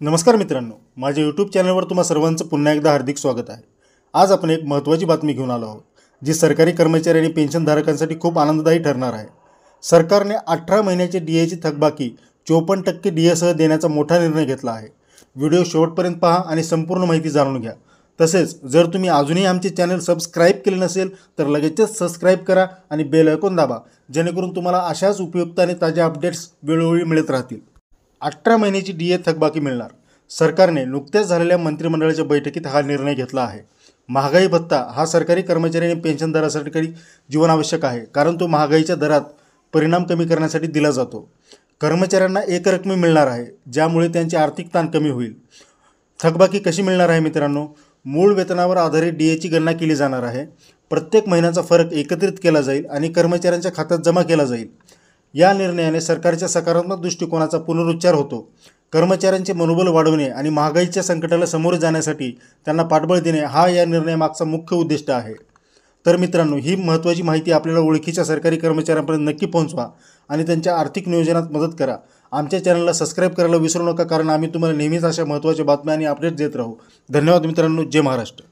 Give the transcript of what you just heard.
नमस्कार मित्रांनो, माझ्या यूट्यूब चॅनलवर तुम्हा सर्वांचं पुन्हा एकदा हार्दिक स्वागत आहे। आज आपण एक महत्त्वाची बातमी घेऊन आलो आहोत, जी सरकारी कर्मचारी आणि पेन्शनधारकांसाठी खूप आनंददायी ठरणार आहे। सरकारने 18 महिन्याची डीएची थकबाकी 54% डीएसह देण्याचा मोठा निर्णय घेतला आहे। व्हिडिओ शेवटपर्यंत पहा आणि संपूर्ण माहिती जाणून घ्या। तसेच जर तुम्ही अजूनही आमचे चॅनल सबस्क्राइब केले नसेल तर लगेचच सबस्क्राइब करा आणि बेल आयकॉन दाबा, जेणेकरून तुम्हाला अशाच उपयुक्त आणि ताज्या अपडेट्स वेळोवेळी मिळत राहतील। 18 महिन्याची डीए थकबाकी मिळणार। सरकारने नुकत्याच झालेल्या मंत्रिमंडळाच्या बैठकीत हा निर्णय घेतला आहे। महागाई भत्ता हा सरकारी कर्मचारी आणि पेन्शनधारकांसाठी जीवनावश्यक आहे, कारण तो महागाईच्या दरात परिणाम कमी करण्यासाठी दिला जातो। कर्मचाऱ्यांना एकरकमी मिळणार आहे, ज्यामुळे त्यांची आर्थिक ताण कमी होईल। थकबाकी कशी मिळणार आहे मित्रांनो? मूळ वेतनावर आधारित डीएची गणना केली जाणार आहे। प्रत्येक महिन्याचा फरक एकत्रित केला जाईल आणि कर्मचाऱ्यांच्या खात्यात जमा केला जाईल। या निर्णयाने सरकारच्या सकारात्मक दृष्टिकोनाचा पुनरुच्चार होतो। कर्मचाऱ्यांचे मनोबल वाढवणे आणि महागाईच्या संकटाला सामोरे जाण्यासाठी त्यांना पाठबळ देणे हा या निर्णयामागचा मुख्य उद्दिष्ट आहे। तर मित्रांनो, ही महत्त्वाची माहिती आपल्याला ओळखीच्या सरकारी कर्मचाऱ्यांपर्यंत नक्की पोहोचवा आणि त्यांच्या आर्थिक नियोजनात मदत करा। आमच्या चॅनलला सबस्क्राइब करायला विसरू नका, कारण आम्ही तुम्हाला नेहमीच अशा महत्त्वाच्या बातम्या आणि अपडेट्स देत राहू। धन्यवाद मित्रांनो। जय महाराष्ट्र।